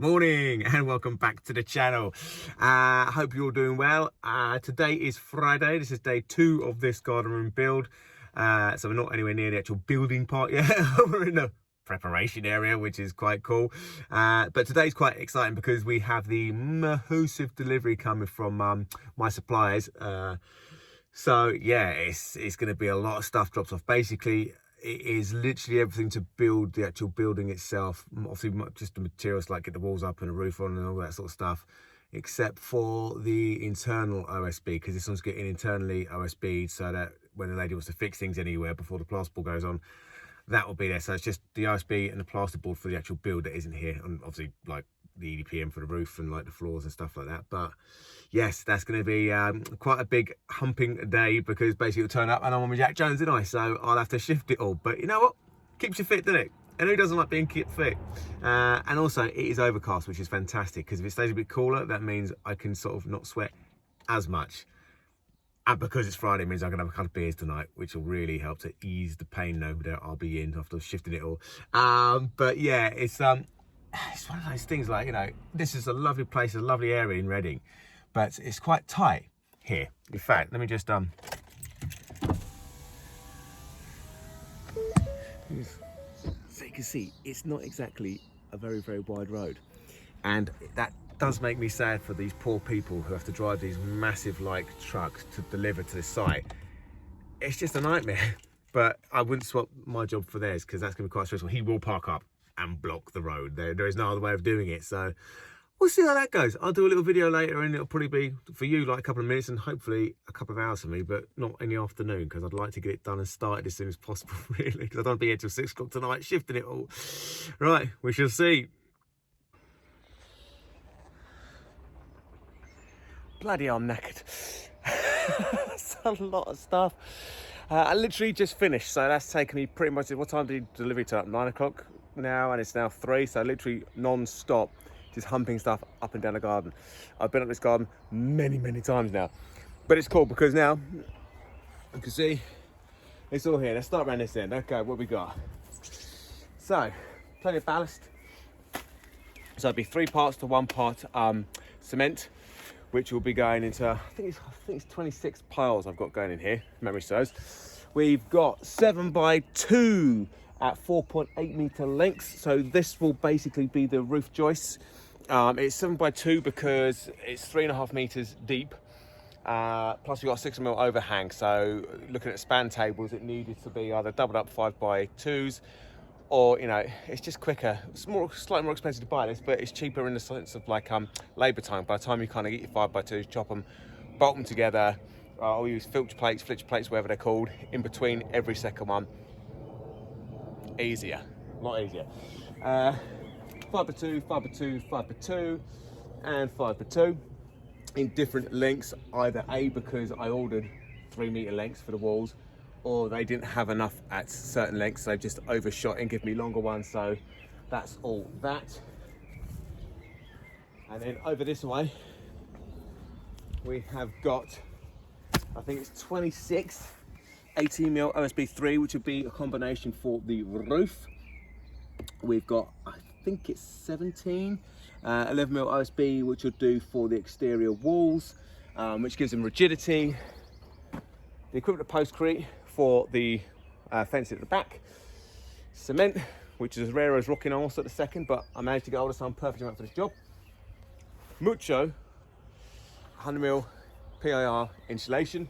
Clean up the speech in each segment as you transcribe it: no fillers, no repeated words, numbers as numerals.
Morning and welcome back to the channel. Hope you're all doing well. Today is Friday. This is day 2 of this garden room build. So we're not anywhere near the actual building part yet. We're in the preparation area, which is quite cool. But today's quite exciting because we have the massive delivery coming from my suppliers. So yeah, it's going to be a lot of stuff dropped off. Basically, it is literally everything to build the actual building itself. Obviously, just the materials like get the walls up and the roof on and all that sort of stuff, except for the internal OSB, because this one's getting internally OSB'd so that when the lady wants to fix things anywhere before the plasterboard goes on, that will be there. So it's just the OSB and the plasterboard for the actual build that isn't here, and obviously like the EDPM for the roof and like the floors and stuff like that. But yes, that's going to be quite a big humping day, because basically it'll turn up and I'm on with Jack Jones, didn't I? So I'll have to shift it all. But you know what? Keeps you fit, doesn't it? And who doesn't like being kept fit? And also it is overcast, which is fantastic, because if it stays a bit cooler, that means I can sort of not sweat as much. And because it's Friday, it means I can have a couple of beers tonight, which will really help to ease the pain now that I'll be in after shifting it all. But yeah, it's one of those things, like, you know, this is a lovely place, a lovely area in Reading, but it's quite tight here. In fact, let me just so you can see, it's not exactly a very wide road, and that does make me sad for these poor people who have to drive these massive like trucks to deliver to this site. It's just a nightmare. But I wouldn't swap my job for theirs, because that's going to be quite stressful. He will park up and block the road. There is no other way of doing it. So we'll see how that goes. I'll do a little video later, and it'll probably be for you like a couple of minutes and hopefully a couple of hours for me, but not in the afternoon, because I'd like to get it done and started as soon as possible, really, because I don't want to be here till 6 o'clock tonight shifting it all. Right, we shall see. Bloody I'm knackered. It's a lot of stuff. I literally just finished, so that's taken me pretty much, what time did you deliver to? 9 o'clock now, and it's now 3, so literally non-stop just humping stuff up and down the garden. I've been up this garden many times now, but it's cool because now you can see it's all here. Let's start around this end. Okay, what we got? So plenty of ballast, so it'll be 3 parts to 1 part cement, which will be going into, I think it's 26 piles I've got going in here, if memory serves. We've got 7x2 at 4.8 meter lengths. So this will basically be the roof joists. It's 7x2 because it's 3.5 meters deep. Plus we've got a 6mm overhang. So looking at span tables, it needed to be either doubled up 5x2s, or, you know, it's just quicker. It's slightly more expensive to buy this, but it's cheaper in the sense of like labour time. By the time you kind of get your 5x2s, chop them, bolt them together, I'll use flitch plates, whatever they're called, in between every second one. Easier, a lot easier. 5x2, 5x2, 5x2, and 5x2 in different lengths. Either A, because I ordered 3 meter lengths for the walls, or they didn't have enough at certain lengths, so they've just overshot and give me longer ones. So that's all that. And then over this way we have got, I think it's 26 18mm OSB 3, which would be a combination for the roof. We've got, I think it's 17 11mm OSB, which will do for the exterior walls, which gives them rigidity. The equivalent of postcrete for the fencing at the back. Cement, which is as rare as rocking horse at the second, but I managed to get hold of some perfect amount for this job. Mucho 100mm PIR insulation,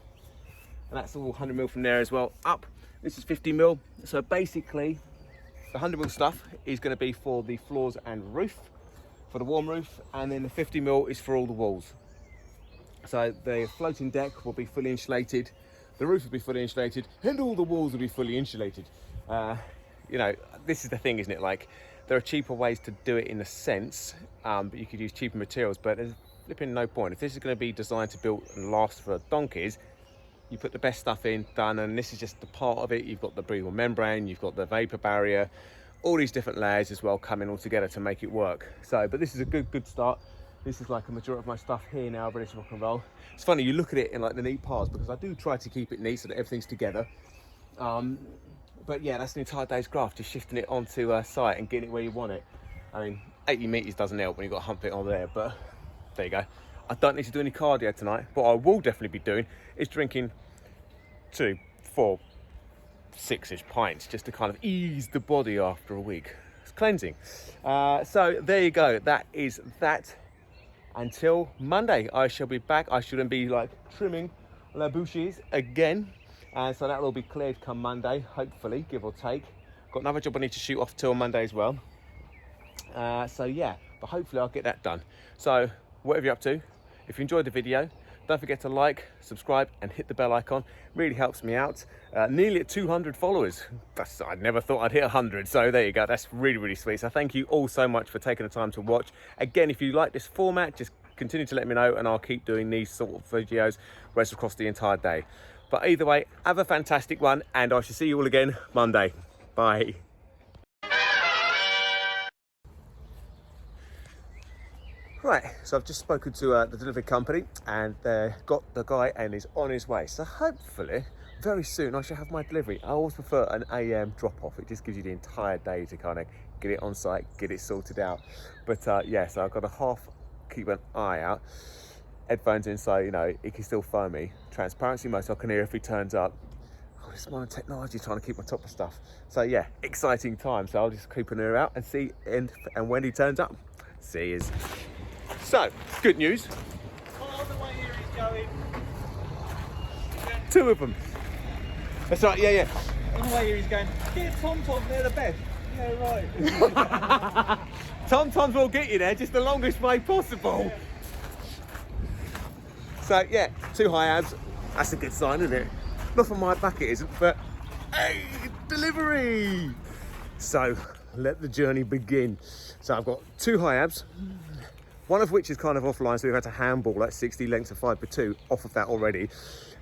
and that's all 100mm from there as well up. This is 50mm. So basically the 100mm stuff is going to be for the floors and roof, for the warm roof, and then the 50mm is for all the walls. So the floating deck will be fully insulated, the roof will be fully insulated, and all the walls will be fully insulated. You know, this is the thing, isn't it? Like, there are cheaper ways to do it in a sense, but you could use cheaper materials, but there's flipping no point. If this is going to be designed to build and last for donkeys, you put the best stuff in, done, and this is just the part of it. You've got the breathable membrane, you've got the vapor barrier, all these different layers as well coming all together to make it work. So, but this is a good start. This is like a majority of my stuff here now, ready to rock and roll. It's funny, you look at it in like the neat parts, because I do try to keep it neat so that everything's together. But yeah, that's an entire day's graft, just shifting it onto a site and getting it where you want it. I mean, 80 metres doesn't help when you've got to hump it on there, but there you go. I don't need to do any cardio tonight. What I will definitely be doing is drinking 2, 4, 6-ish pints just to kind of ease the body after a week. It's cleansing. So there you go. That is that. Until Monday, I shall be back. I shouldn't be like trimming la bouches again. So that will be cleared come Monday, hopefully, give or take. Got another job I need to shoot off till Monday as well. So yeah, but hopefully I'll get that done. So whatever you're up to, if you enjoyed the video, don't forget to like, subscribe and hit the bell icon. Really helps me out. Nearly at 200 followers. I never thought I'd hit 100. So there you go. That's really, really sweet. So thank you all so much for taking the time to watch. Again, if you like this format, just continue to let me know and I'll keep doing these sort of videos rest across the entire day. But either way, have a fantastic one and I shall see you all again Monday. Bye. Right, so I've just spoken to the delivery company and got the guy and he's on his way. So hopefully, very soon I shall have my delivery. I always prefer an AM drop-off. It just gives you the entire day to kind of get it on site, get it sorted out. But yeah, so I've got to keep an eye out. Headphones in so, you know, it can still phone me. Transparency mode so I can hear if he turns up. Oh, this modern technology trying to keep on top of stuff. So yeah, exciting time. So I'll just keep an ear out and see, and when he turns up, see you. So, good news. Oh, the way here he's going. 2 of them. That's right, yeah. On the way here he's going, get Tom, they're the best. Yeah, right. Tom will get you there, just the longest way possible. So, yeah, 2 Hiabs. That's a good sign, isn't it? Not from my back it isn't, but hey, delivery! So, let the journey begin. So, I've got 2 Hiabs. One of which is kind of offline, so we've had to handball like 60 lengths of 5x2 off of that already.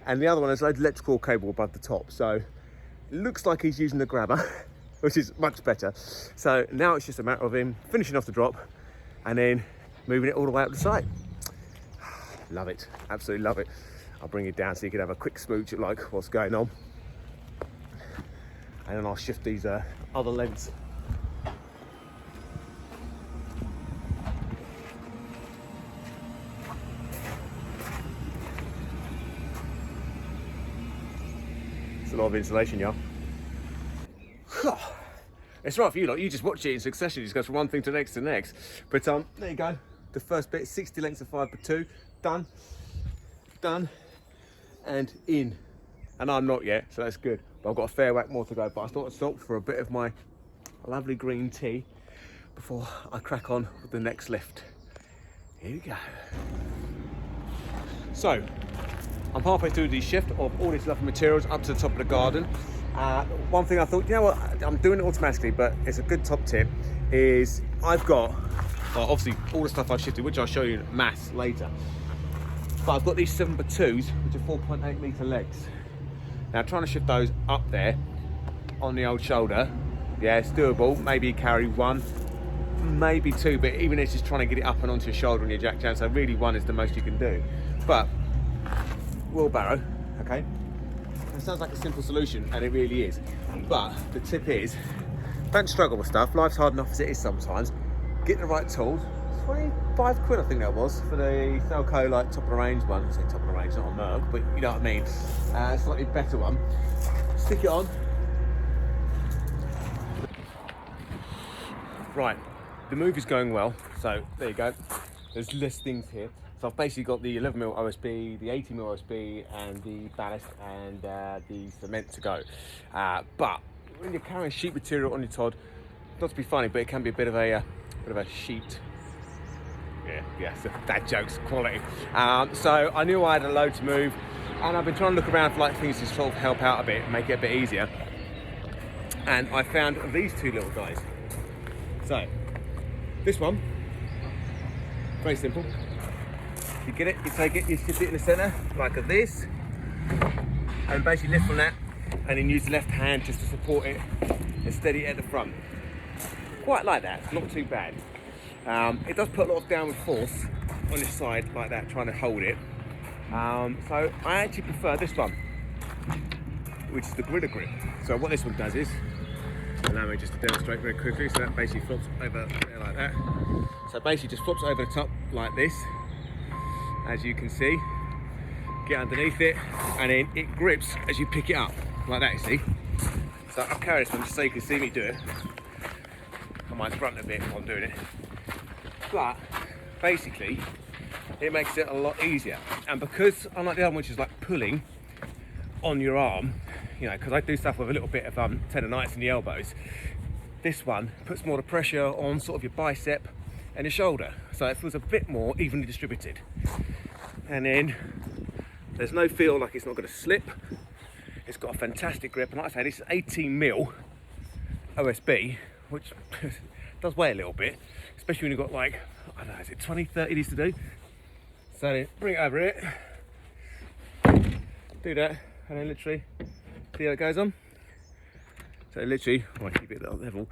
And the other one has an electrical cable above the top. So it looks like he's using the grabber, which is much better. So now it's just a matter of him finishing off the drop and then moving it all the way up the site. Love it, absolutely love it. I'll bring it down so you can have a quick smooch at like what's going on. And then I'll shift these other legs. It's a lot of insulation, y'all. It's right for you lot. You just watch it in succession. You just go from one thing to the next But there you go. The first bit, 60 lengths of 5x2, done, and in. And I'm not yet, so that's good. But I've got a fair whack more to go. But I thought I'd stop for a bit of my lovely green tea before I crack on with the next lift. Here we go. So, I'm halfway through the shift of all these lovely materials up to the top of the garden. One thing I thought, you know what, I'm doing it automatically, but it's a good top tip, is I've got, obviously all the stuff I've shifted, which I'll show you in mass later, but I've got these 7x2s, which are 4.8 metre legs. Now trying to shift those up there on the old shoulder, yeah, it's doable. Maybe carry 1, maybe 2, but even it's just trying to get it up and onto your shoulder and your jack down, so really 1 is the most you can do. But wheelbarrow, okay, it sounds like a simple solution and it really is, but the tip is don't struggle with stuff. Life's hard enough as it is sometimes. Get the right tools. 25 quid I think that was for the Thelco like top of the range one. I say top of the range, not a Merc, but you know what I mean, slightly better one. Stick it on. Right, the move is going well, so there you go. There's less things here. So I've basically got the 11mm OSB, the 80mm OSB, and the ballast and the cement to go. But when you're carrying sheet material on your Todd, not to be funny, but it can be a bit of a sheet. Yeah, so that joke's quality. So I knew I had a load to move, and I've been trying to look around for like things to sort of help out a bit, and make it a bit easier. And I found these 2 little guys. So this one, very simple. You get it, you take it, you shift it in the centre, like this, and basically lift from that, and then use the left hand just to support it and steady it at the front. Quite like that, it's not too bad. It does put a lot of downward force on this side, like that, trying to hold it. So I actually prefer this one, which is the gritter grip. So what this one does is, Allow me just to demonstrate very quickly. So that basically flops over there like that. So basically just flops over the top like this, as you can see. Get underneath it, and then it grips as you pick it up, like that, you see. So I'll carry this one just so you can see me do it. I might front a bit while I'm doing it. But basically, it makes it a lot easier. And because, unlike the other one, which is like pulling on your arm, you know, because I do stuff with a little bit of tendonitis in the elbows, this one puts more of the pressure on sort of your bicep and your shoulder. So it feels a bit more evenly distributed. And then there's no feel like it's not going to slip. It's got a fantastic grip. And like I say, this is 18mm OSB, which does weigh a little bit, especially when you've got like, I don't know, is it 20, 30 these to do? So bring it over here, do that, and then literally, see how it goes on? So literally, I keep it at level,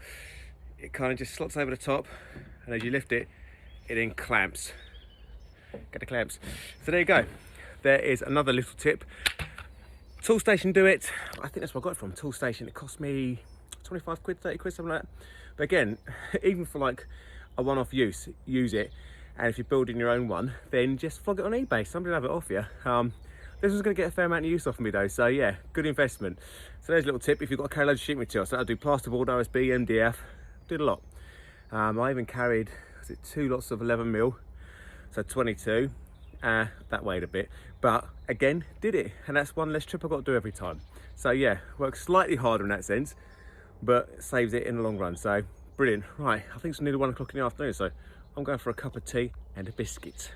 it kind of just slots over the top, and as you lift it, it then clamps. Get the clamps. So there you go. There is another little tip. Tool Station do it. I think that's where I got it from, Tool Station. It cost me 25 quid, 30 quid, something like that. But again, even for like a one-off use, use it. And if you're building your own one, then just flog it on eBay. Somebody will have it off you. This one's going to get a fair amount of use off of me though, so yeah, good investment. So there's a little tip. If you've got to carry loads of sheet material, so I'll do plasterboard, OSB, MDF, did a lot. I even carried, was it 2 lots of 11mm, so 22. That weighed a bit, but again, did it, and that's one less trip I've got to do every time. So yeah, works slightly harder in that sense, but saves it in the long run. So brilliant. Right, I think it's nearly 1 o'clock in the afternoon, so I'm going for a cup of tea and a biscuit.